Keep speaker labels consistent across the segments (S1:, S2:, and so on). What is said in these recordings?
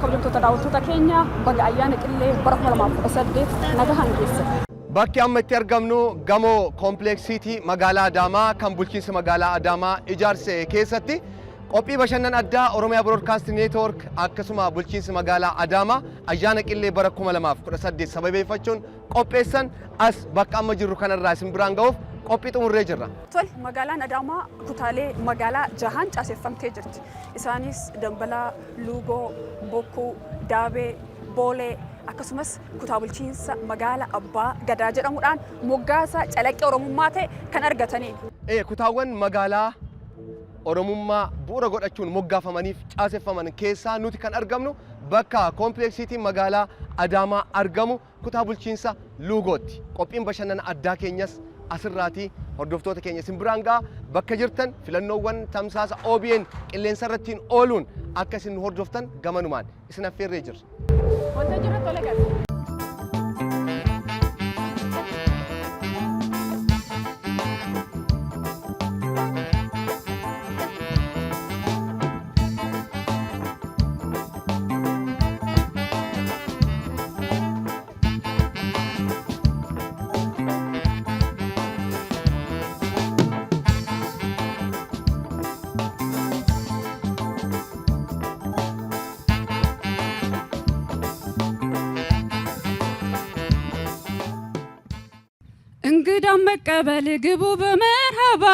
S1: kabajamtoota daawwattoota keenya baga ayyaana qillee bara 2018 nagahaan geesse.
S2: Bakki amma itti argamnu gamoo kompleksiitii magaalaa Adaamaa kan bulchiinsa magaalaa Adaamaa ijaarse keessatti qophii bashannan addaa Oromiyaa Broadcasting Network akkasuma bulchiinsa magaalaa Adaamaa ayyaana qillee bara 2018 sababeeffachuun qopheessan as bakka amma jirru kanarraa isin biraan ga'uuf qophii xumurree jirra.
S1: Tole magaalaan Adaamaa kutaalee magaalaa jahaan caaseffamtee jirti. Isaanis Dambalaa, Luugoo, Bokkuu, Daabee, Boolee akkasumas kutaa bulchiinsa magaalaa Abbaa Gadaa jedhamuudhaan moggaasa calaqqee Oromummaa ta'e kan argatanidha.
S2: Kutaawwan magaalaa Oromummaa bu'uura godhachuun moggaafamaniif caaseffaman keessaa nuti kan argamnu bakka kompleksiitii magaalaa Adaamaa argamu kutaa bulchiinsa Luugootti. Qophiin bashannana addaa keenyas asirraati hordoftoota keenya isin biraan ga'a bakka jirtan filannoowwan tamsaasa OBN qilleensa irrattiin ooluun akka isin hordoftan gamanumaan isin affeerree jirra.
S1: Wanta jirra tole gala. እንግዳም መቀበል ግቡ በመርሃባ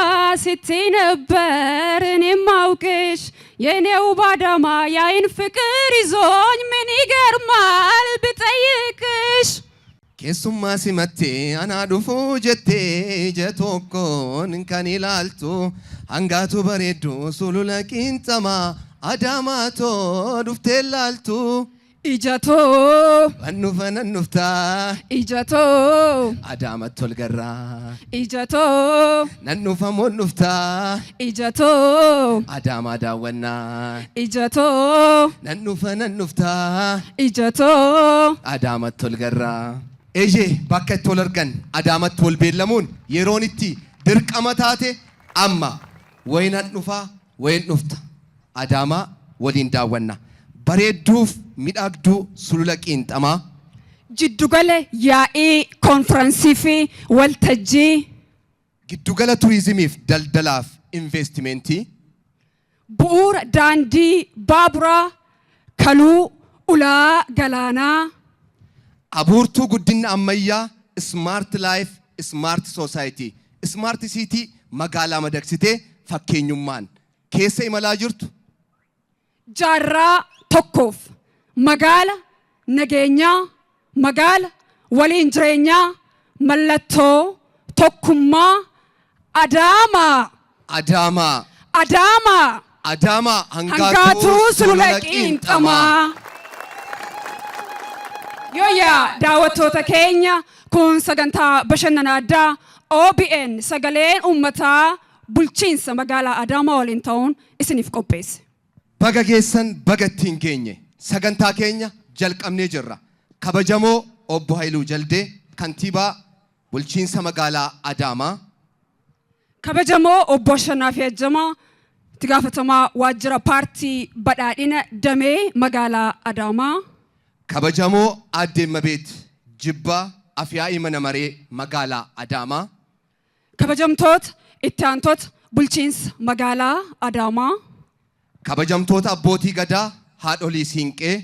S1: ስትይ ነበር እኔም አውቅሽ የኔው ባዳማ ያይን ፍቅር ይዞኝ ምን ይገርማል ብጠይቅሽ
S3: keessuma simatte ana dhufu jette jetokkon kan ilaaltu hangaatu bareeddu sulula qinxama Adaamaato dhuftee ilaaltu
S1: Ijato
S3: Nufta
S1: Ijato
S3: Adaamat tolgarra
S1: Ijato
S3: Nannufa Nufta
S1: Ijato
S3: Adaamaa daawwanna
S1: Ijato
S3: Nufta
S1: Ijato
S3: Adaamat tolgarra Eje bakka itti argan Adaamat wal beellamuun yeroon itti dirqama taate amma wayinan dhufa wayin dhufta Adaamaa waliin daawwanna bareedduuf midhagduu sulula qinxamaa
S1: jiddugala yaa'ii konferansii fi waltajjii
S3: giddugala turizimiif daldalaaf investimentii
S1: bu'uura daandii baaburaa kaluu ulaa galaanaa
S3: abuurtuu guddina ammayyaa smart life smart society smart city magaalaa madaksitee fakkeenyummaan keessa imalaa jirtu
S1: jaarraa tokkoof magaala nageenyaa magaala waliin jireenyaa mallattoo tokkummaa Adaamaa
S3: hangaatuu
S1: sulula qinxamaa Yoya daawwattoota keenya kun sagantaa bashannana addaa OBN sagaleen uummataa bulchiinsa magaalaa Adaamaa waliin ta'uun isiniif qopheesse.
S3: Baga geessan baga ittiin geenye sagantaa keenya jalqabnee jirra. Kabajamoo obbo Haayiluu Jaldee kantiibaa bulchiinsa magaalaa Adaamaa.
S1: Kabajamoo obbo Ashannaafi Ajjamaa itti gaafatamaa waajjira paartii badhaadhina damee magaalaa Adaamaa.
S3: Kabajamoo aadde Mabeet Jibbaa afyaa'ii mana maree magaalaa Adaamaa.
S1: Kabajamtoota itti aantoota bulchiinsa magaalaa Adaamaa.
S3: Kabajamtoota abbootii gadaa haadholii siinqee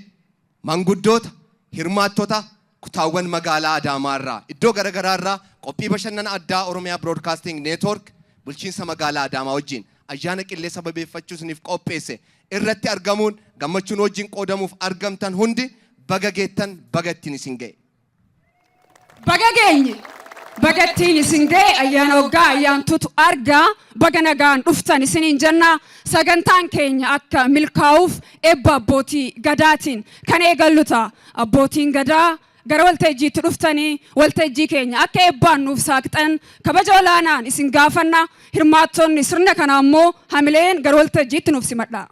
S3: manguddoota hirmaattota kutaawwan magaalaa Adaamaa irraa iddoo garaagaraa irraa qophii bashannana addaa Oromiyaa Broadcasting Network bulchiinsa magaalaa Adaamaa wajjin ayyaana qillee sababeeffachuu isiniif qopheesse irratti argamuun gammachuun wajjin qoodamuuf argamtan hundi baga geettan baga ittiin isin ga'e.
S1: Baga geenye baga ittiin isin ga'e ayyaana waggaa ayyaantuutu argaa baga nagaan dhuftan isiniin jenna sagantaan keenya akka milkaa'uuf eebba abbootii gadaatiin kan eegallu ta'a abbootiin gadaa gara waltajjiitti dhuftanii waltajjii keenya akka eebbaan nuuf saaqxan kabaja olaanaan isin gaafanna hirmaattonni sirna kana ammoo hamileen gara waltajjiitti nuuf simadha.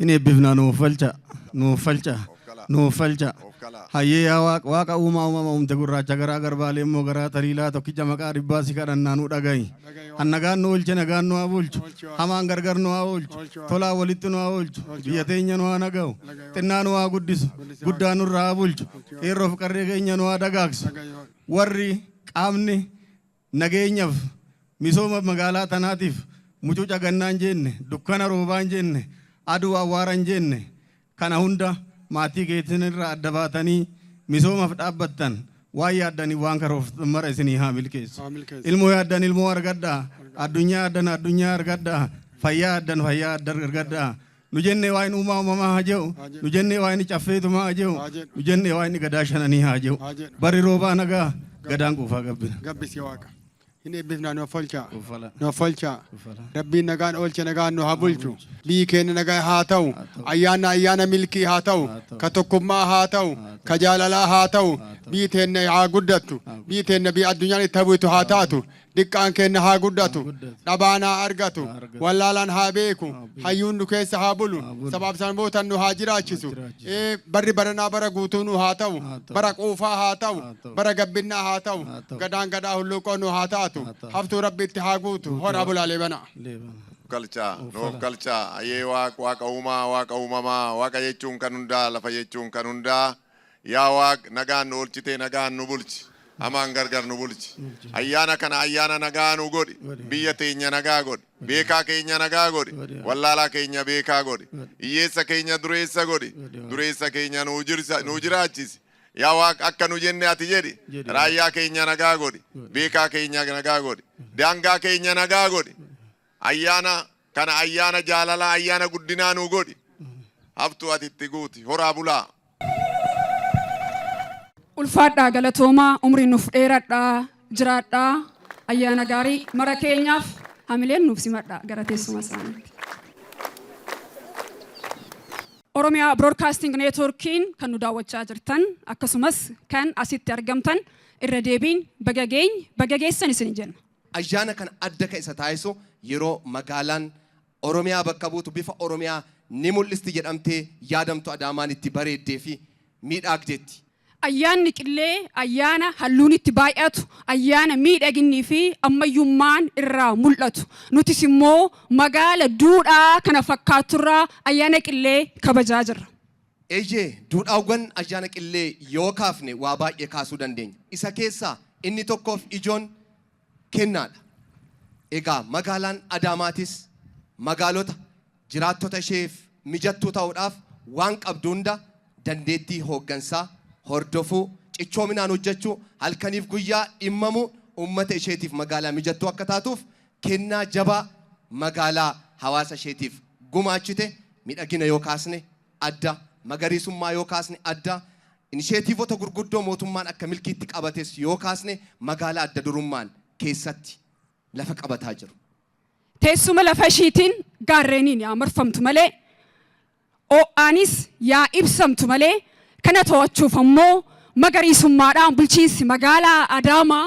S4: Ini bifna nuufalcha hayyee yaa waaqa uumama uumte gurraacha garaa garbaalee immoo garaa taliilaa tokkicha maqaa dhibbaa si kadhannaa nu dhagahi. Nagaan nu oolche nagaan nu haa bulchu. Hamaan gargar nu haa oolchu. Tolaa walitti nu haa oolchu. Biyya teenya nu haa naga'u. Xinnaa nu haa guddisu. Guddaa nurraa haa bulchu. Qeerroof qarree keenya nu haa dagaagsu. Warri qaamni nageenyaaf misooma magaalaa tanaatiif mucuuca gannaan jenne dukkana roobaan jenne aduu awwaaran jenne kana hunda maatii keetiin irraa adda baatanii misoomaaf dhaabbattan waan yaaddanii waan karoorfatan mara isinii haa milkeessu. Ilmoo yaaddan ilmoo argadhaa. Addunyaa yaaddan addunyaa argadhaa. Fayyaa yaaddan fayyaa argadhaa. Nu jennee waa inni uumamaa haa jehu. Nu jennee waa inni caffeetumaa haa jehu. Nu jennee waa inni gadaa shananii haa jehu. Bari roobaa nagaa gadaan quufaa gabbina.
S5: Gabbisi waaqa. Hin eebbifnaa nu folchaa. Rabbiin nagaan oolche nagaan nu haa bulchu. Biyyi keenya nagaa haa ta'u. Ayyaana milkii haa ta'u. Ka tokkummaa haa ta'u. Ka jaalalaa haa ta'u. Biyyi teenya haa guddattu. Biyyi teenya biyya addunyaan itti buutu haa taatu. Diqqaan keenya haa guddatu. Dhabaan haa argatu. Wallaalaan haa beeku. Hayyuun nu keessa haa bulu. Sabaaf sanbootan nu haa jiraachisu. Barri baranaa bara guutuu nu haa ta'u. Bara quufaa haa ta'u. Bara gabbinnaa haa ta'u. Gadaan gadaa hulluuqoo nu haa taatu. Haftuu rabbi itti haa guutu. Hora bulaalee bana.
S6: Nuuf galchaa ayyee waaqa uumamaa waaqa jechuun kan hundaa lafa jechuun kan hundaa yaa waaq nagaan nu oolchitee nagaan nu bulchi hamaan gargar nu bulchi ayyaana kana ayyaana nagaa nu godhi biyya teenya nagaa godhi beekaa keenya nagaa godhi wallaalaa keenya beekaa godhi hiyyeessa keenya dureessa godhi dureessa keenya nu jiraachisi yaa waaq akka nu jenne ati jedhi raayyaa keenya nagaa godhi beekaa keenya nagaa godhi daangaa keenya nagaa godhi ayyaana kana ayyaana jaalalaa ayyaana guddinaa nu godhi haftuu ati itti guuti horaa bulaa.
S1: Ulfaadhaa galatoomaa umriin nuuf dheeradhaa jiraadhaa ayyaana gaarii mara keenyaaf hamileen nuuf simadhaa gara teessuma isaaniitti. Oromiyaa Broadcasting Networkiin kan nu daawwachaa jirtan akkasumas kan asitti argamtan irra deebiin bagageessan isin jenna.
S3: Ayyaana kan adda isa taasisu yeroo magaalaan Oromiyaa bakka buutu bifa Oromiyaa ni mul'isti jedhamtee yaadamtu Adaamaan itti bareeddee fi miidhagdeetti.
S1: Ayyaanni qillee ayyaana halluun itti baay'atu ayyaana miidhaginii fi ammayyummaan irraa mul'atu. Nutis immoo magaala duudhaa kana fakkaaturraa ayyaana qillee kabajaa jirra.
S3: Eeyyee duudhaawwan ayyaana qillee yoo kaafne waa baay'ee kaasuu dandeenya. Isa keessaa inni tokkoof ijoon kennaadha. Egaa magaalaan Adaamaatis magaalota jiraattota isheef mijattuu ta'uudhaaf waan qabdu hunda dandeettii hooggansaa hordofuu cichoominaan hojjechuu halkaniif guyyaa dhimmamuu uummata isheetiif magaalaa mijattuu akka taatuuf kennaa jabaa magaalaa hawaasa isheetiif gumaachite miidhagina yoo kaasne adda magariisummaa yoo kaasne adda inisheetiivota gurguddoo mootummaan akka milkiitti qabates yoo kaasne magaalaa adda durummaan keessatti lafa qabataa jiru.
S1: Teessuma lafa ishiitiin gaarreeniin yaa marfamtu malee oo'aanis yaa ibsamtu malee kana to'achuuf ammoo magariisummaadhaan bulchiinsi magaalaa Adaamaa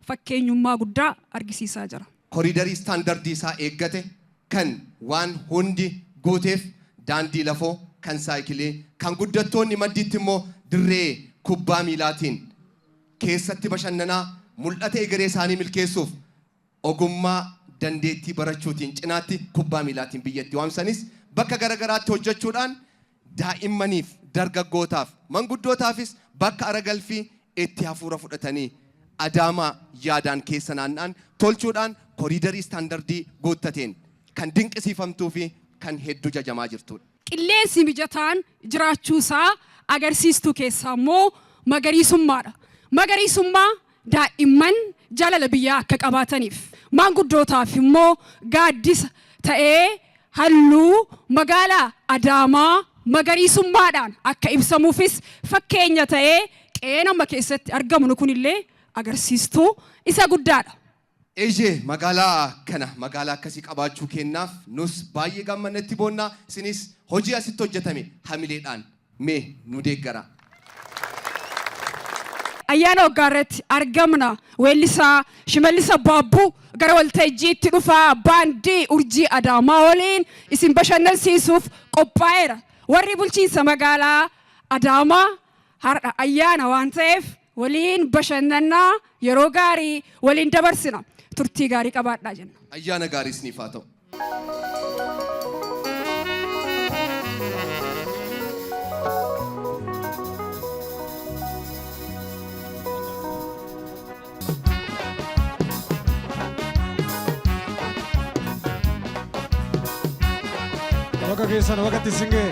S1: fakkeenyummaa guddaa argisiisaa jira.
S3: Koriidarii istaandardii isaa eeggate kan waan hundi guuteef daandii lafoo kan saayikilii kan guddattoonni maddiitti immoo dirree kubbaa miilaatiin keessatti bashannanaa mul'ata egeree isaanii milkeessuuf ogummaa dandeettii barachuutiin cinaatti kubbaa miilaatiin biyyatti waamsanis bakka garagaraatti hojjechuudhaan daa'immaniif dargaggootaaf manguddootaafis bakka aragalfii itti hafuura fudhatanii Adaamaa yaadaan keessa naanna'an tolchuudhaan koriidarii istaandardii guuttateen kan dinqisiifamtuu fi kan hedduu jajamaa jirtudha.
S1: Qilleensi mijataan jiraachuusaa agarsiistuu keessaa immoo magariisummaadha. Magariisummaa daa'imman jaalala biyyaa akka qabaataniif manguddootaaf immoo gaaddisa ta'ee halluu magaalaa Adaamaa magariisummaadhaan akka ibsamuufis fakkeenya ta'ee qeenama keessatti argamu kunillee agarsiistuu isa guddaadha.
S3: Eeyyee magaalaa kana magaalaa akkasii qabaachuu kennaaf nus baay'ee gammannetti boonnaa isinis hojii asitti hojjetame hamileedhaan mee nu deeggara.
S1: Ayyaana waggaarratti argamna weellisaa Shimallis Abaabbuu gara waltajjiitti dhufaa baandii urjii Adaamaa waliin isin bashannansiisuuf qophaa'eera. Warri bulchiinsa magaalaa Adaamaa har'a ayyaana waan ta'eef waliin bashannannaa yeroo gaarii waliin dabarsina turtii gaarii qabaadhaa jenna.
S3: ayyaana gaarii isiniif haa ta'u.
S7: Waka keessan wakatti singee.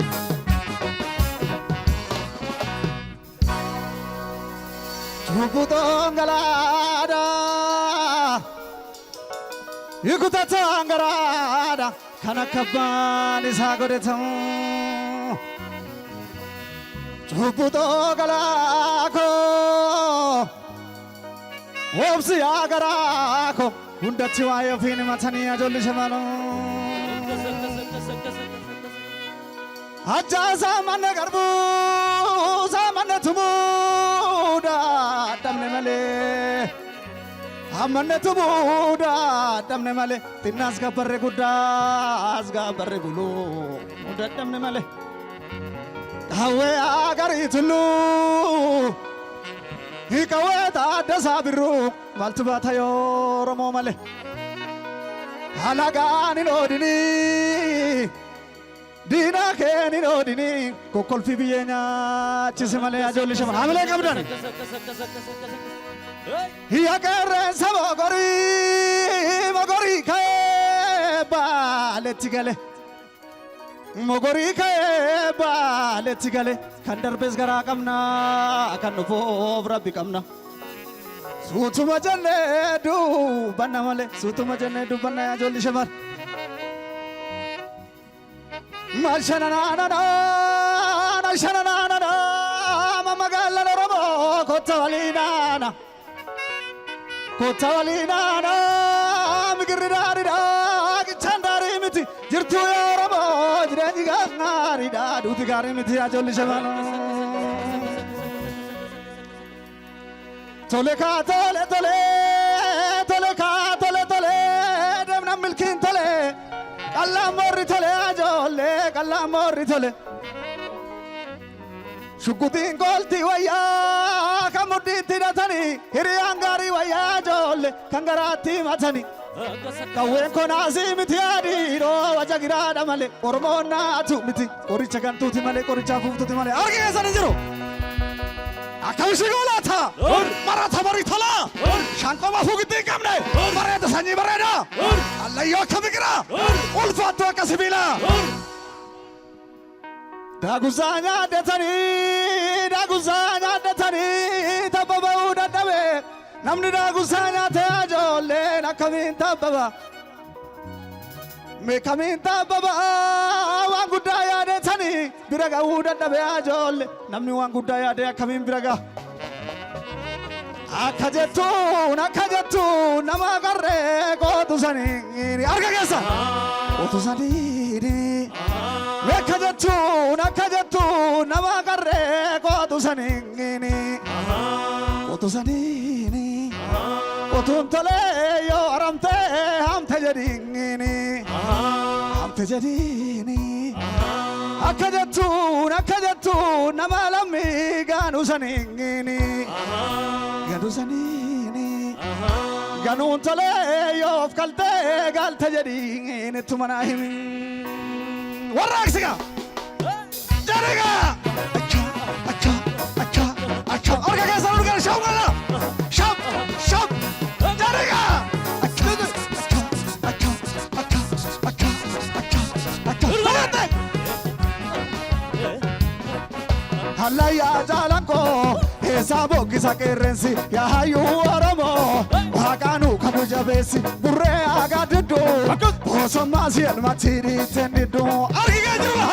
S7: Cubbuu ngalaadha, ikuta ngalaadha, kan akka abbaan isaa godhatamu. Cubbuu ngalaakoo, obsi agaraakoo, hundatti waa'ee ofiin himatanii ajoolli shamaloo. Aja samana garbu samana tumuda damne male amane tumuda damne male tinas ga barre gudas ga barre gulu uda damne male hawe agari tulu hikawe ta dasabiru maltuba tayo romo male halagani lodini Dina keni no dini kokol fi biyenya chise male ajoli shama amle kabdan hiya kare sabo mogori ke baletigale mogori ke baletigale kan darbes gara kamna kan nufo rabbi kamna sutuma janne du banna male sutuma janne du banna ajoli shama Mashanana, Mashanana, Mamagala Robo, Cotavalina, Cotavalina, Migridada, Chandarimiti, Jirtu Robo, Jirangarida, Dutigarimiti, Ajolishavano. Toleka, Tole, Tole, Toleka, Tole, Tole, Demna Milkin Tole. Kalla morri tole ajolle, kalla morri tole. Shukutin golti waya, kamudi tiratani, hiriangari waya ajolle, kangarati matani. Kawen konasi mitiadi, ro wajagira damale, ormona atu miti, koricha kantuti male, koricha fututi male. Argi esani jiro. Akawishigolata, marata maritala, shanko mafugiti kamne, mareta sanyi mareda, Allah yo kamikira, ulfatu akasibila. Daguzanya detani, tababa udadabe, namni daguzanya te ajolle, nakamin tababa. Me kamin tababa, wangudaya detani, biraga udadabe ajolle, namni wangudaya de kamin biraga. Akajetu, nama garre kotu sani, arga kesa, kotu sani. Akajetu, nama garre kotu sani, kotu sani. Kotu tole yo aramte hamte jadini. Akajetu, nama lami ganu sani. Ganun tole yo kalte galte jadini tumana himi. Waraksiga, jariga. Acha. Orga kesa orga shawgala. Shab, jariga. Acha. Halaya jalanko. Sabo kisa kerensi ya hayu aramo wakanu kanu jabesi burre agadido boso masi el matiri tendido argiga jura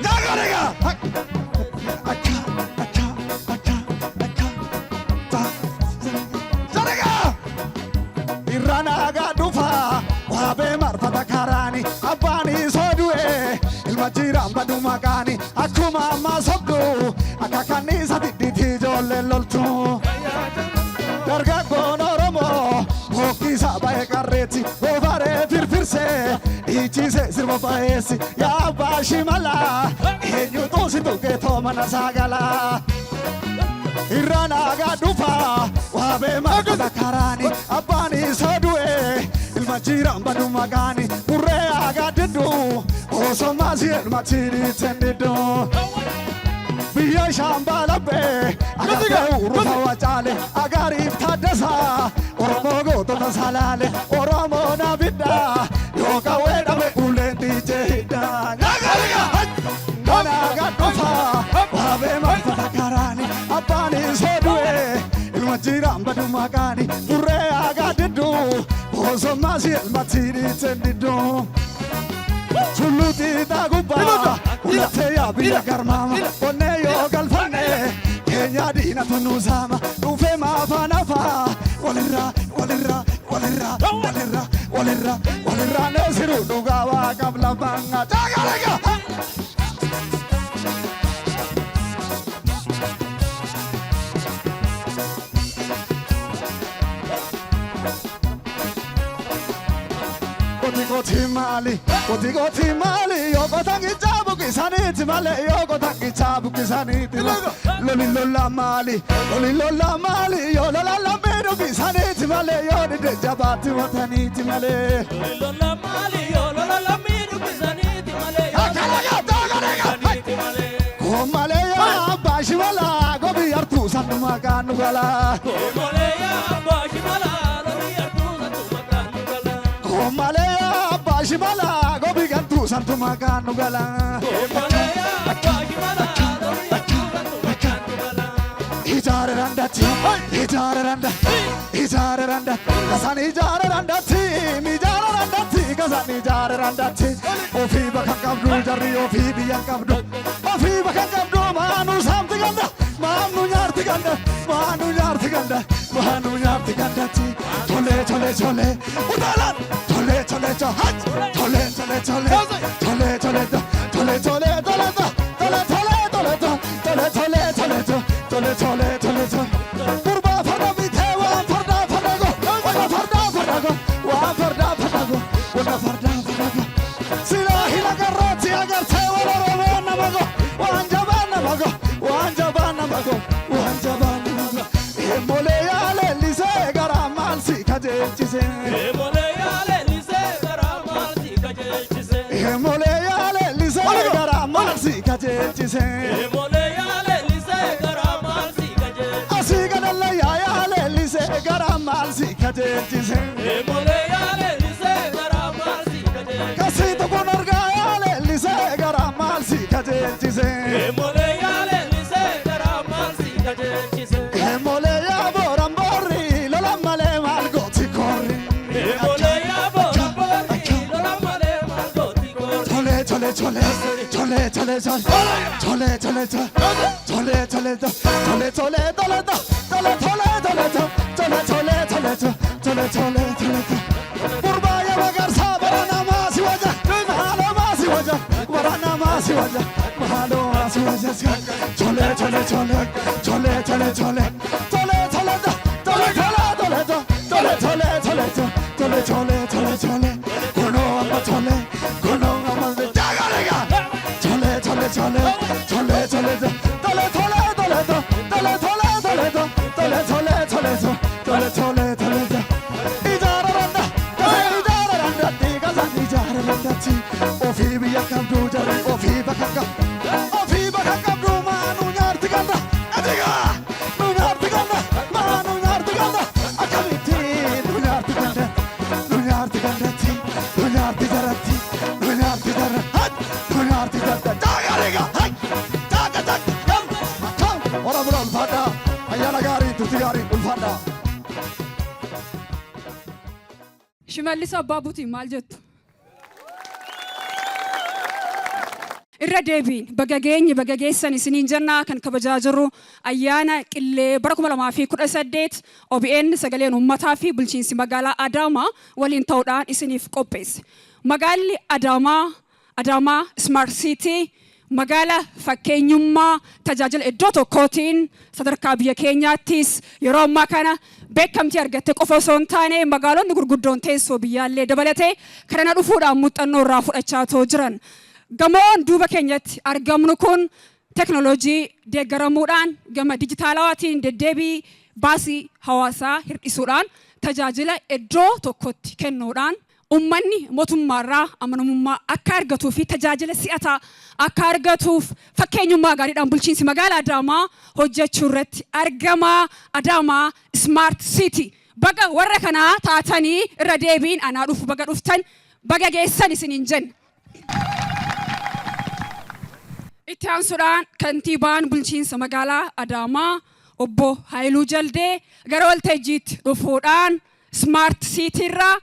S7: jagarega jarega irana agadufa wabe marfata karani abani sodue ilmajira mbadu magani akuma masobdu akakani sadidi jolle loltu darga gonoromo hokisa bae karreti ovare firfirse ichise sirva paesi ya bashi mala enyu to sinto ke to manasagala irrana gadufa wabe makata karani abani sadue ilma jiran badu magani purre agadidu oso masi ilma tiri tendido biya shambala be agade urufa wachale agari tadasa oromo goto nasalale oromo nabida yoga weda me ulendi jehida nana gadufa wabe makata karani abani sadue ilma jiran badu magani purre agadidu oso masi ilma tiri tendido Suluti daguba, ulate ya biya garmama, onne yo galfane, Kenya dina tunuzama, ufe mafanafa, walira, walira, walira, walira, walira, walira nesiru nugawa kabla banga, tagalega. Koti mali, yo kotangi chabu kisani timale, yo kotangi chabu kisani timale. Loli lola mali, yo lola lambedo kisani timale, yo de jabati watani timale. Loli lola mali, yo lola lambedo kisani timale, yo Komale ya bashwala, gobi artu sandu maganu gala. Komale ya bashwala, gobi artu sandu maganu gala. Komale Bashimala, go big and two Santo Magano Gala. Hijaranda team, Hijaranda, Kasani Jaranda team, Hijaranda team, Kasani Jaranda team. Ofiba Kakabdu, Jari, Ofibi and Kabdu, Ofiba Kakabdu, Manu Samtiganda, Manu Yartiganda, Manu Yartiganda, Manu Yartiganda team. Chole, chole, chole, Udala. Chole chole chole chole chole chole chole chole chole chole chole chole chole Purba farda bitewa farda fardago wala farda fardago wa farda fardago wala farda fardago silahi lagarrati agar tewa roma namago wanjabana mago wanjabana mago wanjabana mago emole yale lise garamal si kaje chise emole Kajelchise Emole yale lise garamal si kajelchise Asiga dalla yale lise garamal si kajelchise Emole yale lise garamal si kajelchise Kasito konarga yale lise garamal si kajelchise Emole yale lise garamal si kajelchise Emole ya borambori lola male mal goti korri Emole ya borambori lola male mal goti korri Chole chole chole chole chole chole chole chole chole chole chole chole chole Purba ya bagar sabara namasi waja mahalo masi waja warana masi waja mahalo masi waja chole chole chole chole chole chole chole chole chole kono amma chole kono amma jagarega chole chole chole chole chole
S1: ሽመልስ አባቡቲ ማልጀቱ irra deebiin bagageessan isiniin jennaa kan kabajaa jirru ayyaana qillee bara 2018 OBN sagaleen uummataa fi bulchiinsi magaalaa Adaamaa waliin ta'uudhaan isiniif qopheesse. Magaalli Adaamaa Smart City magaalaa fakkeenyummaa tajaajila iddoo tokkootiin sadarkaa biyya keenyaattis yeroo ammaa kana beekamtii argatte qofa osoo hin taane magaalonni gurguddoon teessoo biyyaallee dabalatee kana dhufuudhaan muuxannoo irraa fudhachaa jiran. Gamoon duuba keenyatti argamnu kun teknooloojii deeggaramuudhaan gama dijitaalawaatiin deddeebii baasii hawaasaa hir'isuudhaan tajaajila iddoo tokkotti kennuudhaan ummanni mootummaarraa amanamummaa akka argatuu fi tajaajila si'ataa akka argatuuf fakkeenyummaa gaariidhaan bulchiinsi magaalaa Adaamaa hojjechuu irratti argama. Adaamaa Smart City baga warra kanaa taatanii irra deebiin anaa dhufu baga dhuftan baga geessan isiniin jenna. Itti aansuudhaan kantiibaan bulchiinsa magaalaa Adaamaa obbo Haayiluu Jaldee gara waltajjiitti dhufuudhaan Smart City irraa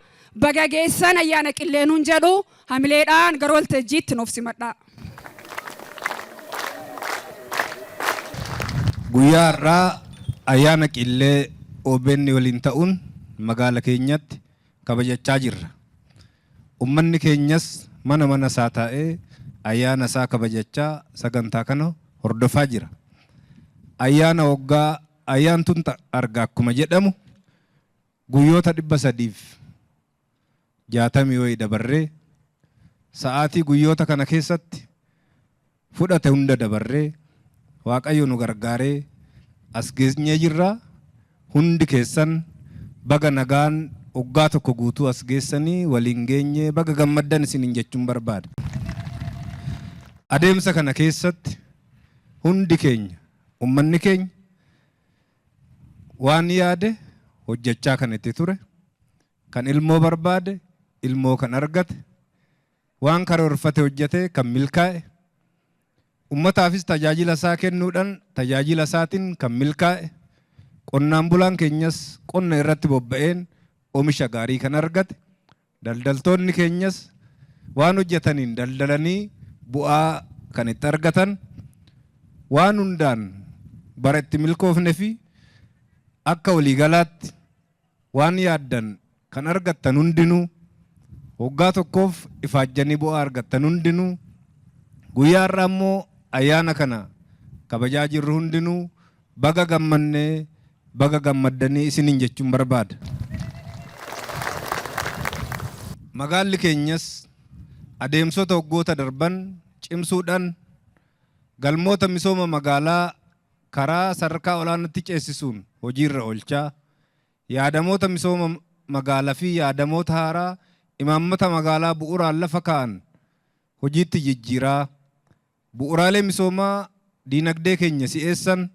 S1: baga geessan ayyaana qilleenuun jedhu hamileedhaan gara waltajjiitti nuuf simadhaa.
S8: Guyyaa irraa ayyaana qillee OBN waliin ta'uun magaala keenyatti kabajachaa jirra. Ummanni keenyas mana mana isaa taa'ee ayyaana isaa kabajachaa sagantaa kana hordofaa jira. Ayyaana waggaa ayyaantuun arga akkuma jedhamu guyyoota 360 wayii dabarree sa'aatii guyyoota kana keessatti fudhate hunda dabarree Waaqayyo nu gargaaree as geenyee jirra. Hundi keessan baga nagaan waggaa tokko guutuu as geessanii waliin geenye baga gammaddan isiniin jechuun barbaada. Adeemsa kana keessatti hundi keenya ummanni keenya waan yaade hojjechaa kan itti ture, kan ilmoo barbaade ilmoo kan argate, waan karoorfate hojjete kan milkaa'e, ummataafis tajaajila isaa kennuudhaan tajaajila isaatiin kan milkaa'e, qonnaan bulaan keenyas qonna irratti bobba'een oomisha gaarii kan argate, daldaltoonni keenyas waan hojjetaniin daldalanii bu'aa kan itti argatan, waan hundaan bara itti milkoofne fi akka waliigalaatti waan yaaddan kan argattan hundinuu waggaa tokkoof ifaajjanii bu'aa argattan hundinuu guyyaa irraa immoo ayyaana kana kabajaa jirru hundinuu baga gammannee baga gammaddanii isiniin jechuun barbaada. Magaalli keenyas adeemsota waggoota darban cimsuudhaan galmoota misooma magaalaa karaa sadarkaa olaanaatti ceesisuun hojiirra oolchaa, yaadamoota misooma magaalaa fi yaadamoota haaraa imaammata magaalaa bu'uuraan lafa kaa'an hojiitti jijjiiraa, bu'uuraalee misoomaa diinagdee keenya si'eessan,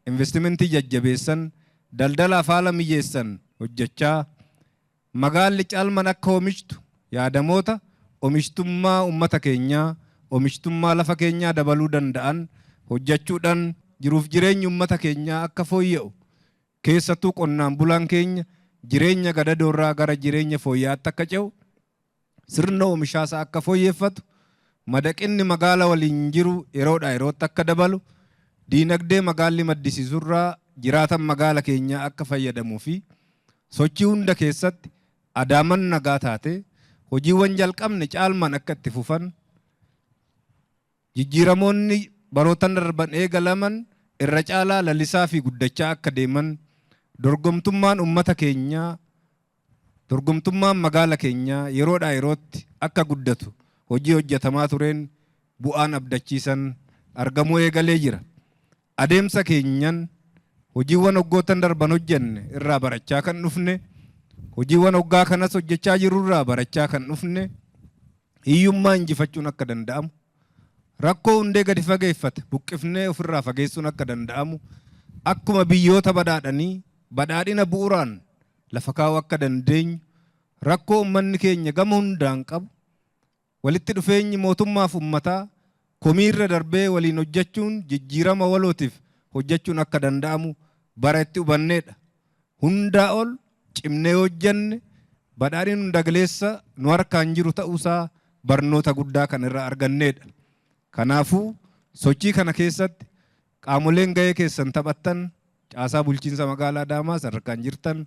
S8: investimentii jajjabeessan, daldalaaf haala mijeessan hojjechaa, magaalli caalman akka oomishtu yaadamoota oomishtummaa ummata keenyaa, oomishtummaa lafa keenyaa dabaluu danda'an hojjechuudhaan jiruuf jireenyi ummata keenyaa akka fooyya'u, keessattuu qonnaan bulaan keenya jireenya gadadoorraa gara jireenya fooyya'aatti akka ce'u, sirna oomishaasaa akka fooyyeffatu, madaqinni magaala waliin jiru yeroodhaa yerootti akka dabalu, diinagdee magaalli maddisiisurraa jiraatan magaala keenyaa akka fayyadamuu fi sochii hunda keessatti Adaamaan nagaa taate hojiiwwan jalqabne caalman akka itti fufan, jijjiiramoonni barootan darban eegalaman irra caalaa lalisaa fi guddachaa akka deeman, dorgomtummaan ummata keenyaa, dorgomtummaan magaala keenyaa yeroodhaa yerootti akka guddatu hojii hojjetamaa tureen bu'aan abdachiisan argamuu eegalee jira. Adeemsa keenyan hojiiwwan waggootan darban hojjenne irraa barachaa kan dhufne, hojiiwwan waggaa kanas hojjechaa jirurraa barachaa kan dhufne, hiyyummaa injifachuun akka danda'amu, rakkoo hundee gadi fageeffate buqqifnee ofirraa fageessuun akka danda'amu, akkuma biyyoota badhaadhanii badhaadhina bu'uuraan lafa kaa'uu akka dandeenyu, rakkoo ummanni keenya gama hundaan qabu walitti dhufeenyi mootummaaf ummataa komiirra darbee waliin hojjechuun jijjiirama walootiif hojjechuun akka danda'amu bara itti hubanneedha. Hundaa ol cimnee hojjenne badhaadhiin hunda galeessa nu harkaan jiru ta'uusaa barnoota guddaa kan irraa arganneedha. Kanaafuu sochii kana keessatti qaamoleen gahee keessan taphattan, caasaa bulchiinsa magaalaa Adaamaa sadarkaan jirtan,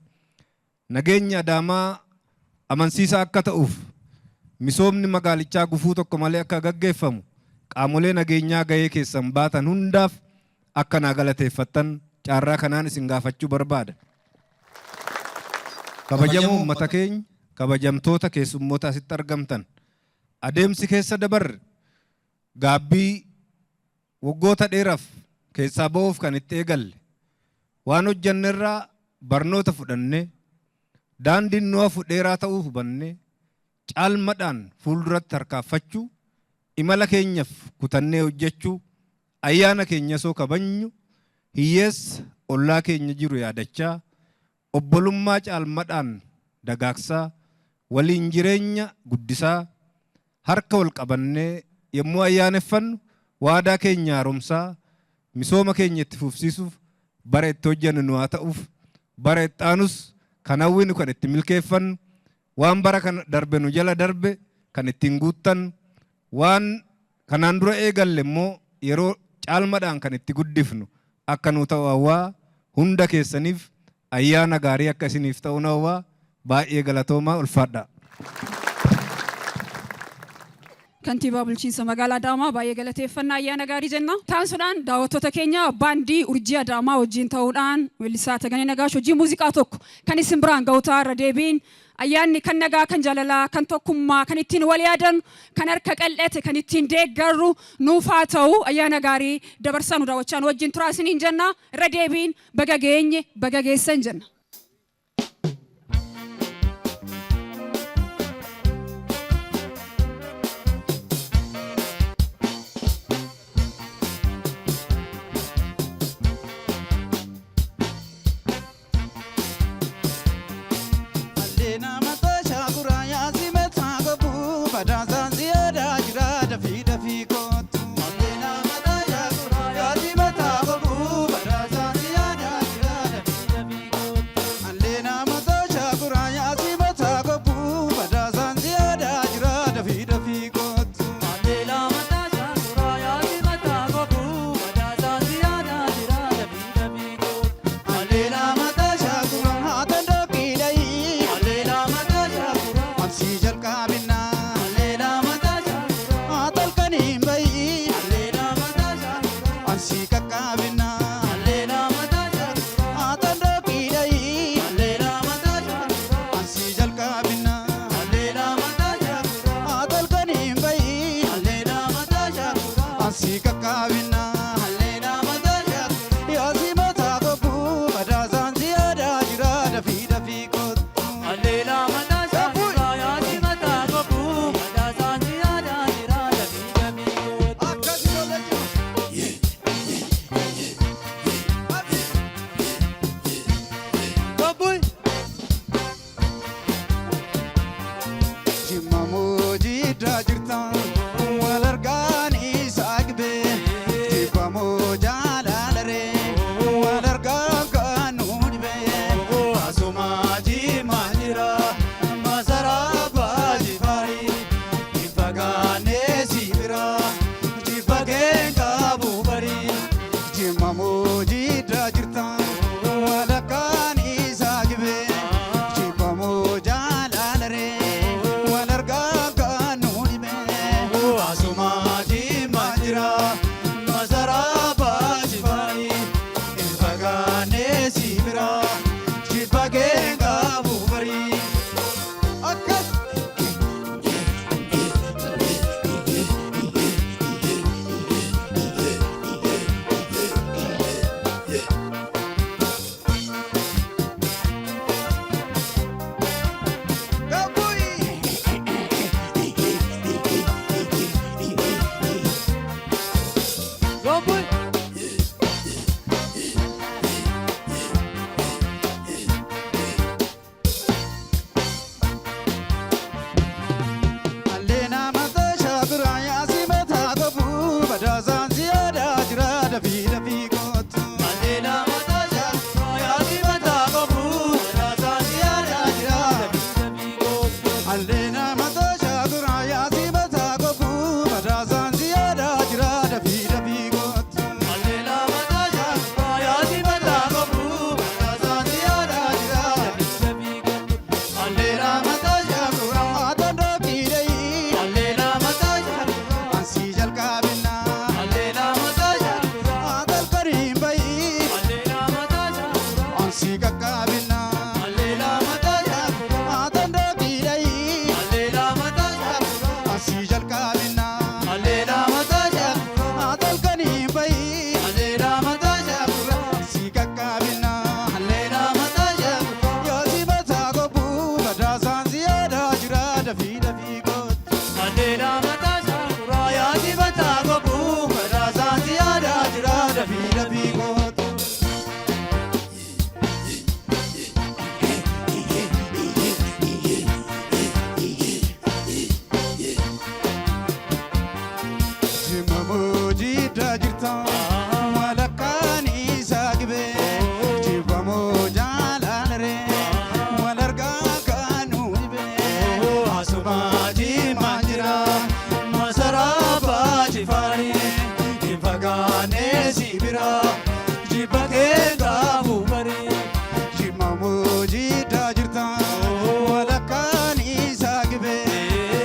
S8: nageenya Adaamaa amansiisaa akka ta'uuf misoomni magaalichaa gufuu tokko malee akka gaggeeffamu qaamolee nageenyaa gahee keessan baatan hundaaf akka naa galateeffattan caarraa kanaan isin gaafachuu barbaada. Kabajamoo uummata keenya, kabajamtoota keessummoota asitti argamtan, adeemsi keessa dabarre gaabbii waggoota dheeraaf keessaa ba'uuf kan itti eegalle waan hojjannerraa barnoota fudhanne daandiin nu hafu dheeraa ta'uu hubanne caalmadhaan fuulduratti harkaafachuu imala keenyaaf kutannee hojjechuu ayyaana keenya soo kabajnu hiyyeessa ollaa keenya jiru yaadachaa obbolummaa caalmadhaan dagaagsaa waliin jireenya guddisaa harka wal qabannee yommuu ayyaaneffannu waadaa keenya haaromsaa misooma keenya itti fufsiisuuf bara itti hojjennu nu haa ta'uuf bara itti aanus kan hawwinu kan itti milkeeffannu waan bara kan darbe nu jala darbe kan ittiin guuttan waan kanaan dura eegalle immoo yeroo caalmadhaan kan itti guddifnu akka nu ta'u hawwaa hunda keessaniif ayyaana gaarii akka isiniif ta'u hawwaa baay'ee galatoomaa ulfaadhaa.
S1: Kantiibaa bulchiinsa magaalaa Adaamaa baay'ee galateeffannaa ayyaana gaarii jenna. Taansuudhaan daawwattoota keenya baandii urjii Adaamaa wajjin ta'uudhaan weellisaa Taganee Nagaash hojii muuziqaa tokko kan isin biraan ga'uutaa irra deebiin ayyaanni kan nagaa kan jaalalaa kan tokkummaa kan ittiin wal yaadan kan harka qal'ate kan ittiin deeggarru nuuf haa ta'u ayyaana gaarii dabarsaa nu daawwachaa nu wajjin turaa isiniin jenna irra deebiin baga geenye baga geessan jenna.
S7: Asumaji manjira masaraba jifari Infagane sibira jibake gabu bari Jimamuji tajirta walakani sagibe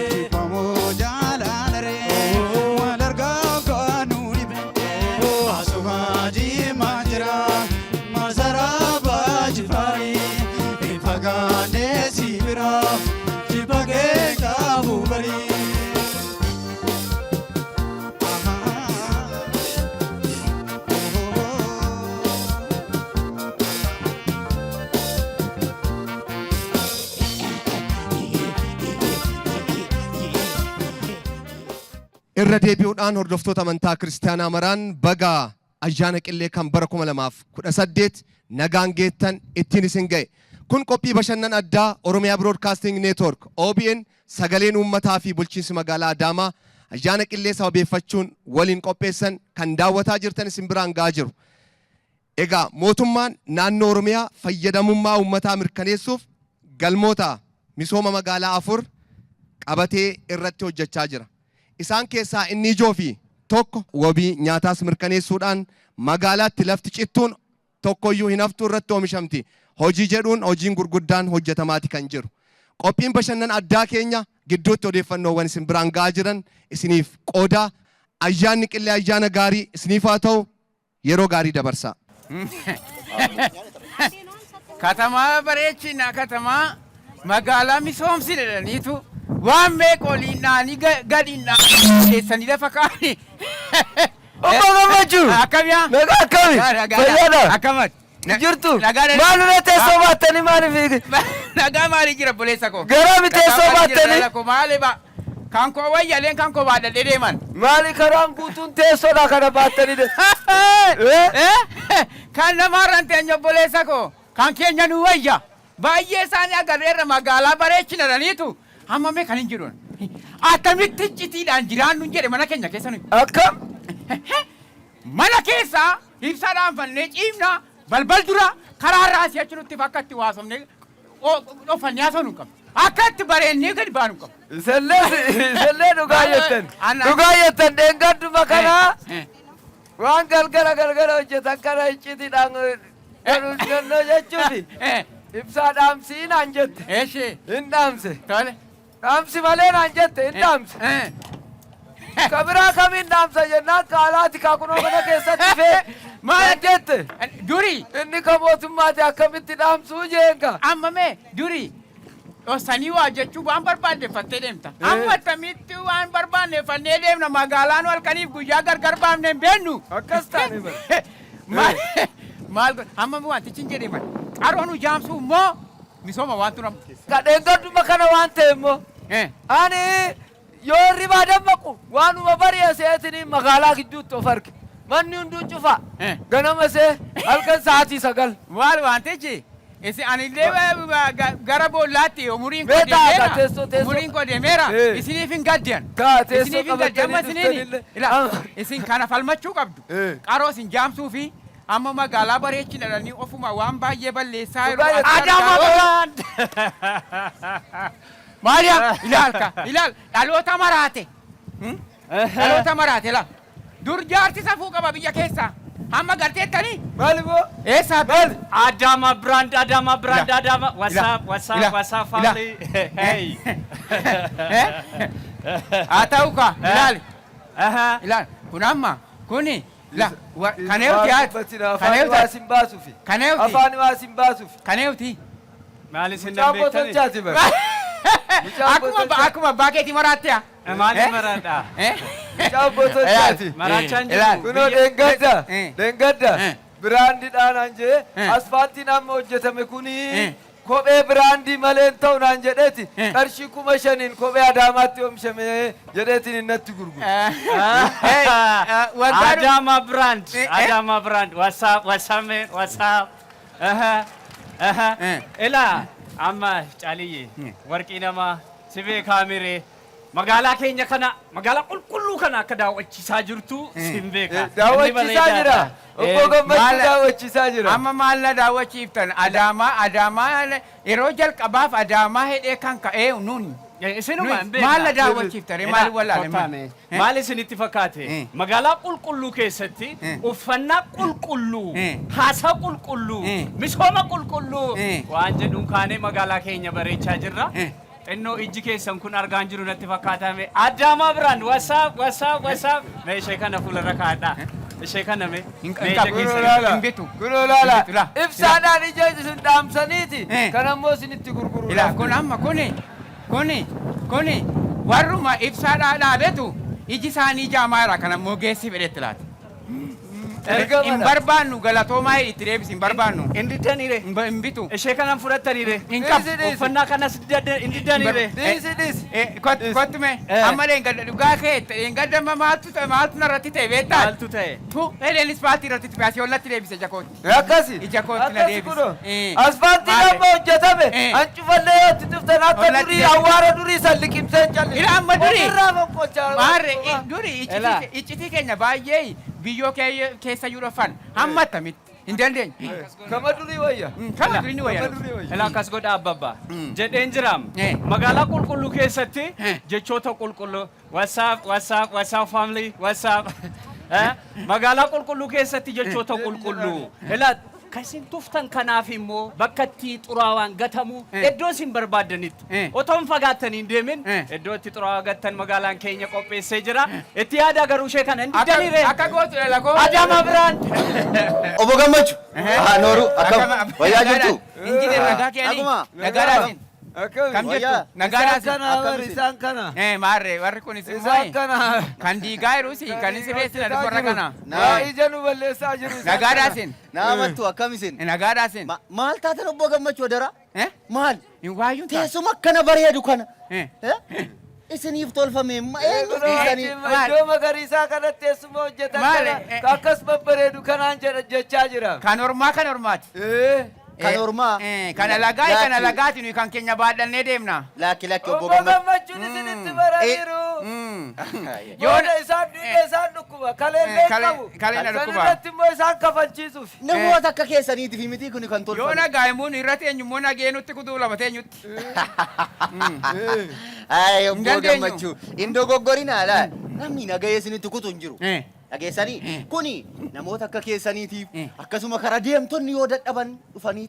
S7: Jimamu jalanare walarga kanuni be Asumaji manjira masaraba jifari Infagane sibira jibake gabu bari
S3: irra deebi'uudhaan hordoftoota amantaa kiristaanaa maraan baga ayyaana qillee kan bara 2018 nagaan geettan ittiin isin ga'e. Kun qophii bashannana addaa Oromiyaa Broadcasting Network OBN sagaleen uummataa fi bulchiinsi magaalaa Adaamaa ayyaana qillee sababeeffachuun waliin qopheessan kan daawwataa jirtan isin biraan ga'aa jiru. Egaa mootummaan naannoo Oromiyaa fayyadamummaa uummataa mirkaneessuuf galmoota misooma magaalaa 4 qabatee irratti hojjechaa jira. Isaan keessaa inni ijoo fi tokko wabii nyaataas mirkaneessuudhaan magaalaatti lafti cittuun tokkoyyuu hin haftu irratti oomishamti. Hojii jedhuun hojiin gurguddaan hojjetamaati kan jiru. Qophiin bashannana addaa keenya gidduutti odeeffannoowwan isin biraan ga'aa jiran isiniif qoodaa. Ayyaanni qillee ayyaana gaarii isiniif haa ta'u, yeroo gaarii dabarsaa.
S9: Katamaa bareechina katamaa magaalaa misoomsi jedhaniitu waan meeqoliinnaani gadiinnaani keessanii lafa kaa'anii.
S10: Obbo Gammachuu!
S9: Akkamiyaa?
S10: Nagaa akkami? Fayyaadha?
S9: Akkamati?
S10: Jirtu? Maalirra teessoo baattanii maaliif?
S9: Nagaa maalii jira buleessa koo?
S10: Garami teessoo baattanii?
S9: Maali ba? Kan koo wayyaleen kan koo baadhadhee deeman.
S10: Maali karaan guutuun teessoodha kana baattanii de?
S9: Kan namaarraan teenya buleessa koo? Kan keenya nu wayya. Baay'ee isaanii agarreerra magaalaa bareechina dhaniitu. Amma mee kan hin jiruun. Akkamitti citiidhaan jiraannu jedhe mana keenya keessa nuyi.
S10: Akkam?
S9: Mana keessa ibsaadhaan fannee ciimna balbal dura karaarraa asii achi nutti bakka itti waasofnee dhofannee haasoo nu qabna. Akka itti bareennee gadi baanu qabna.
S10: Isellee dhugaa jettan. Dhugaa jettan dheengadduma kanaa waan galgala hojjetan kana citiidhaan godhuu jechuufi. Ibsaa dhaamsii naan jette.
S9: Eeshee.
S10: Hin dhaamse.
S9: Tole.
S10: Dhaamsi malee naan jette hin dhaamse. Kabiraa kamiin dhaamsa jennaan kaalaati kaakunoo mana keessatti fee maal jette?
S9: Durii.
S10: Inni ka mootummaati akkamitti dhaamsuu jeenka?
S9: Amma mee durii. Osanii waa jechuun waan barbaanneeffattee deemta. Amma tamitti waan barbaanneeffannee deemna magaalaan halkaniif guyyaa gargar baafnee hin beennu.
S10: Akkas taane bara.
S9: Maal amma wantichi hin jedheman. Qaroon jaamsu immoo misooma waan turam.
S10: Kadheen gadduma kana waan ta'e immoo. Ani yoo ribaa dammaqu waanuma bari'a seetini magaalaa gidduutti of arge. Manni hunduu cufa. Ganama see halkan sa'aatii 9.
S9: Maal wantichi? Isi anillee gara boollaatti umuriin koo
S10: deemeera.
S9: Umuriin koo deemeera. Isiniif hin gaddiyan. Isiniif hin gaddiyan. Amma isiniin isin kana falmachuu qabdu. Qaroo isin jaamsuu fi amma magaalaa bareechina dhanii ofuma waan baay'ee balleessaa yeroo
S10: Adaamaa
S9: Maariyaa ilaal dhaloota maraate. Dhaloota maraate la. Dur jaarti safuu qaba biyya keessaa. Amma garteettanii?
S10: Maali boo?
S9: Eessa maali?
S10: Adama brand. What's up family? Hey.
S9: Atau ka ilaal kun amma kuni la kaneewti
S10: waasin baasuufi.
S9: Kaneewti
S10: Afaan waasin baasuufi.
S9: kaneewti
S10: Maali sin dambeektani? Chaati bara.
S9: akkuma baakeetii maraatte
S10: Maali maraadha? Chaabboton chaati. Maraachaan jiru. Kunoo deengadda. Biraandiidhaan an jee asfaaltiin amma hojjetame kuni kophee biraandii malee ta'u naan jedheeti qarshii 5,000 kophee Adaamaatti oomishame jedheetiin innatti gurguru. Adama brand. What's up? Ela amma caaliyye warqii nama sibee kaamiree magaalaa keenya kana magaalaa qulqulluu kana akka daawwachiisaa jirtu sin beeka. Daawwachiisaa jira. Obbo Gammachuu daawwachiisaa jira.
S9: Amma maal na daawwachiiftan Adaamaa yeroo jalqabaaf Adaamaa hidhee kan ka'ee nuuni
S10: Isinuma
S9: Maal na daawwachiiftare maal wallaalame.
S10: Maal isinitti fakkaate magaalaa qulqulluu keessatti uffannaa qulqulluu haasaa qulqulluu misooma qulqulluu waan jedhuun kaanee magaalaa keenya bareechaa jirra. Xinnoo ijji keessan kun argaan jiru natti fakkaatame Adaamaa biraan wasaab meeshee kana fuularra kaadhaa. Ishee kana mee
S9: kunoo laala
S10: ibsaadhaan ija isin dhaamsaniiti kan ammoo isinitti gurguru.
S9: Ilaaf kun amma kuni warruma ibsaadhaa dhaabetu iji isaanii jaamaara kan ammoo geessi fedhetti laata. In barbaannu galatoomaa itti deebisi hin barbaannu.
S10: Inni daniire.
S9: Hin bitu.
S10: Ishee kanan fudhattaniire.
S9: Hin qabu.
S10: Uffannaa kanas inni daniire.
S9: Dhiisi. Kottume. Amma leengadda dhugaa kee leengadda maaltu narratti ta'e beektaa?
S10: Maaltu ta'e?
S9: Eeleen ispaaltii irratti piyaasii ollatti deebise jakooti.
S10: Akkasi.
S9: Ija kootti na deebise.
S10: Asfaaltii lama hojjetame. Ancufallee yooti dhuftan akka durii awwaara durii san liqimsee calli.
S9: Ila amma durii.
S10: Ofirraa fokkochaa.
S9: Maarre durii iccitii keenya baay'ee biyyoo keessa yuudhafan hamma attamitti hin dandeenye.
S10: Kama durii wayya.
S9: Kama durii ni wayya.
S10: Ilaa akkas godha abbabba. Jedheen jiraam. Magaalaa qulqulluu keessatti jechoota qulqulluu WhatsApp family WhatsApp. Magaalaa qulqulluu keessatti jechoota qulqulluu. Ilaa kasin tuftan kanaaf immoo bakka itti xuraawaan gatamu iddoo isin barbaadanitti otoon fagaattanii deemin iddoo itti xuraawaa gattan magaalaan keenya qopheessee jira. Itti yaada garuu ishee kana hin didaniire.
S9: Akka gootu lakoo.
S10: Adaamaa biraan.
S2: Obbo Gammachuu. Nooru akkam wayyaa jirtu.
S9: Injineer nagaa keeni. Nagaadhaasin. Kam jettu nagaadhaasin.
S10: Isaan kana.
S9: Maarre warri kun isin
S10: Isaan kana.
S9: kan diigaa jiruusi kan isin reessina warra kana.
S10: Ija nu balleessaa jiru.
S9: Nagaadhaasin.
S7: Naamattu akkamisin?
S9: Nagaadhaasin.
S7: Maal taatan obbo Gammachuu dara? Maal?
S9: Hin waayyuun ta'a.
S7: Teessuma akkana bareedu kana. Isiniif tolfame eenyu dhiisanii?
S10: Iddoo magariisaa kanatti teessuma hojjetan kana akkas babbareedu kanaan jechaa jira.
S9: Kan ormaati.
S7: Kan ormaa?
S9: Kana lagaati nuyi kan keenya baadhannee deemna.
S7: Lakki obbo
S10: Obbo
S7: Gammachuu.
S10: Gammachuun isinitti baraniiru. Yoona isaan dhukkuba kalee qabu.
S9: Kaleen na dhukkuba.
S10: Sanirratti immoo isaan kafalchiisuuf.
S7: Namoota akka keessaniitiif miti kuni kan tolfame.
S9: Yoo nagaa'imuun irra teenyummoo nageenutti kutuu lama teenyutti.
S7: Ay obbo Gammachuu. Indoo goggorinaa laa. Namni nagahee isinitti kutu hin jiru. Dhageessanii kuni namoota akka keessaniitiif akkasuma karaa deemtonni yoo dadhaban dhufanii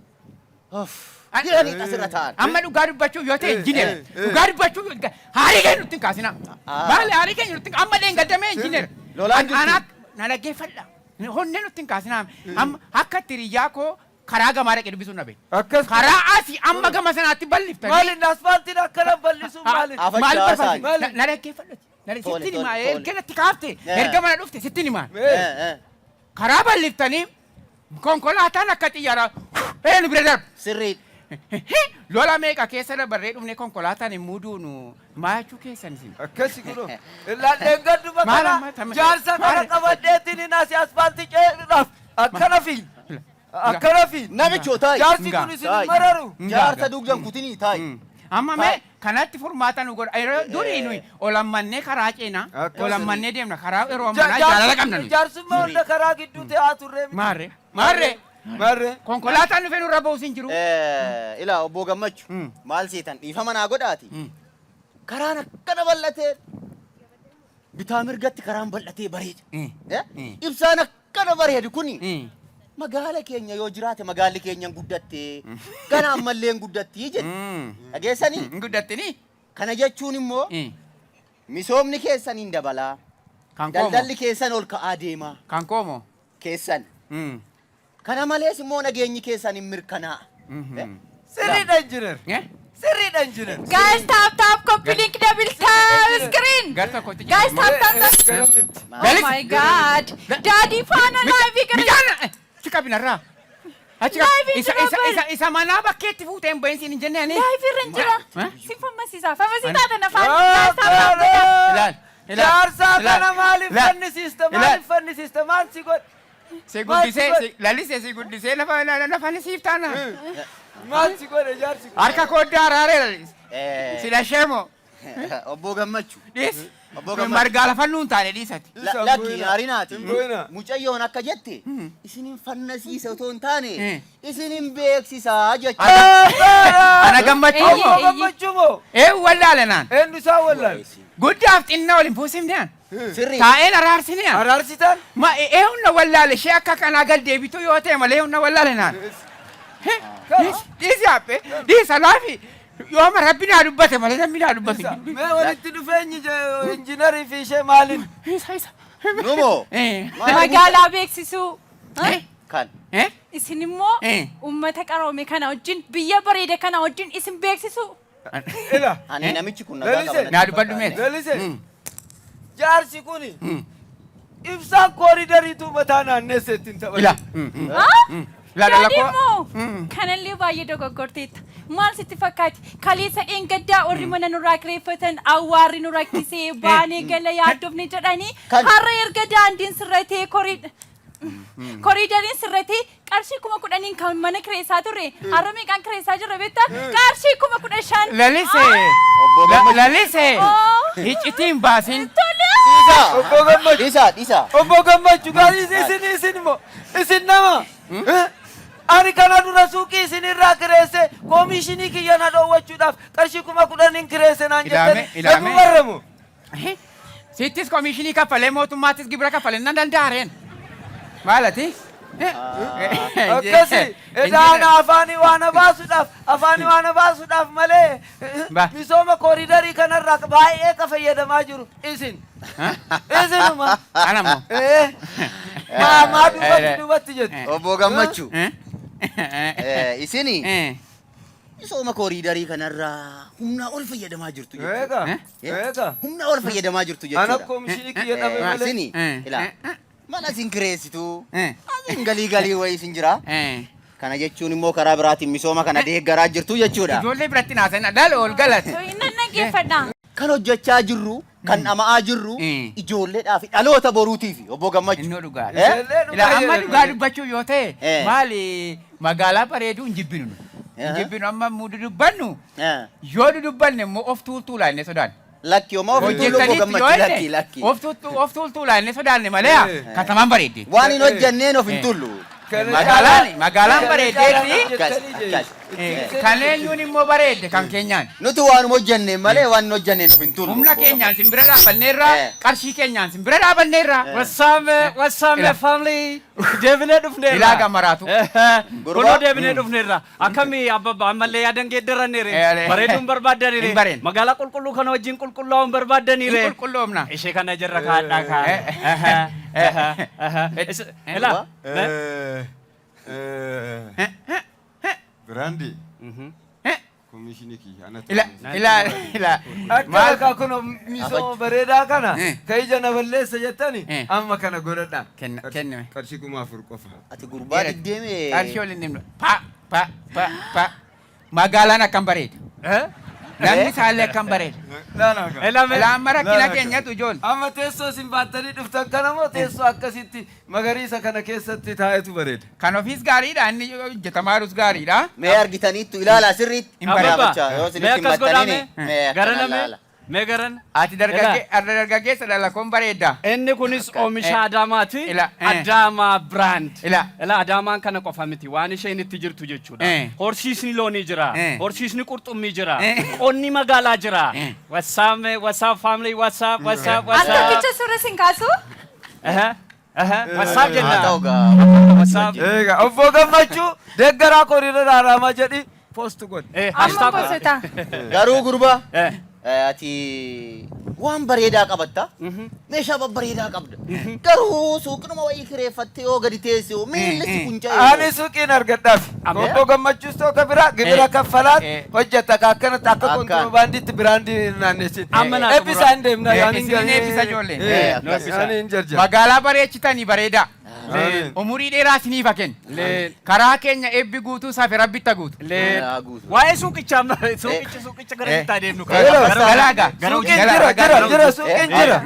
S7: jedhanii asirra ta'an.
S9: Amma dhugaa dubbachuuf yoo ta'e injineer dhugaa dubbachuuf haarii keenya nutti hin kaasina. Maali haarii keenya nutti amma leengaddamee injineer.
S7: Lolaan jirtu.
S9: Anaak na dhaggeeffadha. Honnee nutti hin kaasina. Amma akka itti hiriyyaa koo karaa gamaa dhaqee dubbisuun dhabe. Karaa asii amma gama sanaatti balliftanii.
S10: Maali asfaaltiin akkana bal'isuun maali?
S9: Maal barbaadu? Na dhaggeeffadha. Sittin himaa erga natti kaafte erga mana dhufte sittin himaa. Karaa balliftanii konkolaataan akka xiyyaara nu bira darba.
S7: Sirriidha.
S9: Lola meeqa keessa dabarree dhufne konkolaataan hin muuduunu maachuu keessan isin.
S10: Akkasi kunoo. Ilaalleen gadduma kana jaarsa kana qabadheetiin hin asii asfaaltii ceedhuudhaaf akkana fi. Akkana fi.
S7: Namichoo taa'i.
S10: Jaarsi kun isin mararu.
S7: Jaarsa dugdan kutinii taa'i.
S9: Amma mee kanatti furmaata nu godha. Durii nuyi olammannee karaa ceenaa olammannee deemna karaa yeroo ammaa jaalala qabna nuyi.
S10: Jaarsummaa hunda karaa gidduu ta'aa turre.
S9: Maarre. Konkolaataan dhufee nurra ba'uus hin jiru.
S7: Ilaa obbo Gammachuu maal seetan dhiifama naa godhaati. Karaan akkana bal'atee bitaa mirgatti karaan bal'atee bareeda. Ibsaan akkana bareedu kuni. Magaala keenya yoo jiraate magaalli keenyan guddattee gana ammallee guddattii jedhu. Dhageessanii?
S9: Guddattini.
S7: Kana jechuun immoo misoomni keessan hin dabalaa. Daldalli keessan ol ka'aa deemaa.
S9: Kan koomo.
S7: Keessan. Kana malees immoo nageenyi keessan hin mirkanaa'a.
S10: Sirriidha injineer. Sirriidha injineer.
S1: Guys, tap, copy link, double tap, screen. Guys, tap. Oh my God. Daddy, Fana, live again.
S9: Cika binarraa. Isa manaa bakkeetti fuuteen bahinsiin hin jennee ani.
S1: Live irra hin jira. Si fammasiisaa tan afaan.
S9: Ilaal.
S10: Jaarsaa kana maaliif fannisiista maal si godhe?
S9: Si guddisee lalisee si guddisee lafa ni siif taana.
S10: Maal si godhe jaarsi?
S9: Harka koddaa araaree lalis. Sila sheemo.
S11: Obbo Gammachuu.
S9: Dhiis.
S11: Obbo Gammachuu.
S9: Margaa lafa nuun taane dhiisati.
S11: Lakki arinaati. Mucayyoon akka jette isinin fannasiisa otoo hin taane isinin beeksisaa jechuudha.
S9: Ana gammachuu moo?
S10: Gammachuu moo?
S9: Wallaale naan.
S10: Eenyu isaa wallaale?
S9: Guddaaf xinnaa waliin fuusimne aan.
S11: Sirrii.
S9: Taa'een araarsine aan.
S10: Araarsitan?
S9: Hunna wallaale ishee akka kanaa gal deebitu yoo ta'e malee hunna wallaale naan. Dhiisi haphee dhiisa laafi yooma rabbi naa dubbate malee namni naa dubbate.
S10: Mee walitti dhufeenyi injiinarii fi ishee maaliin?
S9: Isa.
S11: Numoo.
S12: Magaalaa beeksisuu.
S11: Kan.
S12: Isin immoo uummata qaroome kana wajjin biyya bareede kana wajjin isin beeksisuu.
S10: Ila.
S11: Ani namichi kun nagaa qaba.
S9: Naa dubbadhu mee.
S10: Lalisee. Jaarsi kuni ibsaan kooriidariitu mataa naanneessee ittiin taphatu.
S12: Daadhiimmoo kanallee baay'ee dogoggorteetta. Maal sitti fakkaati? Kaleessa dheengaddaa warri mana nurraa kireeffatan awwaarri nu rakkisee baanee gala yaaddofne jedhanii har'a erga daandiin sirratee koriidariin sirratee qarshii 10,000 kan mana kireessaa turre har'a meeqaan kireessaa jirra beektaa? Qarshii 15,000.
S9: Lalisee. Hiccitiin baasin.
S10: Obbo Gammachuu.
S11: Dhiisa.
S10: Obbo Gammachuu gaazii isin immoo isin nama. Ani kana dura suuqii isinirraa kireesse koomishinii kiyya na dhoowwachuudhaaf qarshii 10,000 kireesse naan jettanii eegu barramu.
S9: Sittis koomishinii kaffalee mootummaattis gibira kaffalee nan danda'areen. Maalati?
S10: Akkasii edaana afaanii waan baasuudhaaf malee misooma kooriidarii kanarraa baay'ee ka fayyadamaa jiru isin. Isinuma.
S9: Anamoo.
S10: Maa duubatti jettu.
S11: Obbo Gammachuu. Isini misooma kooriidarii kanarraa humnaa ol fayyadamaa jirtu jechuudha.
S10: Eega.
S11: Humnaa ol fayyadamaa jirtu jechuudha.
S10: Ana koomishinii kiyya dhabe malee.
S11: Isini ilaa mana isin kireessitu asin galii wayii isin jira. Kana jechuun immoo karaa biraatiin misooma kana deeggaraa jirtu jechuudha.
S9: Ijoollee biratti naasena dhala ol galate.
S12: Nan dhaggeeffadha.
S11: Kan hojjechaa jirru kan dhama'aa jirru ijoolleedhaaf dhaloota boruutiif obbo Gammachuu.
S9: Innoo dhugaadha. Ilaa amma dhugaa dubbachuu yoo ta'e maali magaalaa bareeduu hin jibbinu. Hin jibbinu amma dudubbannu yoo dudubbanne immoo of tuultuu laannee sodaanne.
S11: Lakki yooma of tuultuu obbo Gammachuu lakki.
S9: Of tuultuu laannee sodaanne malee katamaan bareedde.
S11: Waan hin hojjenneen of hin tullu.
S9: Magaalaan bareeddeetti kan eenyuun immoo bareedde kan keenyaan.
S11: Nuti waan hojjenneen malee waan hin hojjenneen of hin tullu.
S9: Humna keenyaan simbira dhaabanneerra qarshii keenyaan simbira dhaabanneerra.
S13: Wassaame family deebinee dhufneerra.
S9: Ilaa gamaraatu.
S13: Kunoo deebinee dhufneerra. Akkamii abbabba ammallee yaadan geeddarranneere. Bareeduun barbaaddanire. Magaalaa qulqulluu kana wajjin qulqullaa'uun barbaaddanire.
S9: Qulqulloomna.
S13: Ishee kana jirra kaadhaa kaa. Ela.
S5: Brandi. Koomishinii kiyya ana
S9: Ila.
S10: Akka kun misooma bareedaa kana ka ija na balleessa jettani amma kana godhadha.
S9: Kenname.
S5: qarshii 4,000 qofa.
S11: Ati gurbaa deddeeme.
S9: Qarshii waliin deemnu. Pa. Magaalaan akkam bareeda. Namni isaallee akkam bareeda. Ilaa amma rakkina keenyatu ijoollee.
S10: Amma teessoo isin baattanii dhuftan kana moo teessoo akkasitti magariisa kana keessatti taa'etu bareeda.
S9: Kan ofiis gaariidha inni hojjetamaanis gaariidha.
S11: Mee argitaniittu ilaalaa sirriitti.
S13: Mee akkas godhame gara lame mee garan.
S9: Ati dargaggeessa dalakoon bareeda.
S13: Inni kunis oomisha Adaamaati. Adaamaa brand. Ila Adaamaan kana qofa miti waan isheen itti jirtu jechuudha. Horsiisni loonii jira. Horsiisni qurxummii jira. Qonni magaalaa jira. Whatsapp family whatsapp.
S12: Tokkicha suura sin kaasu?
S13: Whatsapp jenna.
S10: Whatsapp. Eega obbo Gammachuu deeggaraa kooriidara Adaamaa jedhi post godhe.
S12: Amma poseta.
S11: Garuu gurbaa. Ati waan bareedaa qabatta. Meeshaa babbareedaa qabda. Garuu suuqnuma wayii kireeffattee yoo gadi teesse yoo miilli kunca'e.
S10: Ani suuqiin argadhaaf. Obbo Gammachuus tokko bira gibira kaffalaat hojjeta akkanatti akka kontiroobaandiitti biraandii naannessin. Eebbisaan deemna yoo ani
S9: eebbisa ijoollee. Magaalaa bareechitanii bareedaa. Umurii dheeraa isiniif haa kennu. Karaa keenya eebbi guutuu isaaf rabbitta guutu.
S13: Waa'ee suuqicha gara itti adeemnu.
S10: Suuqiin jira.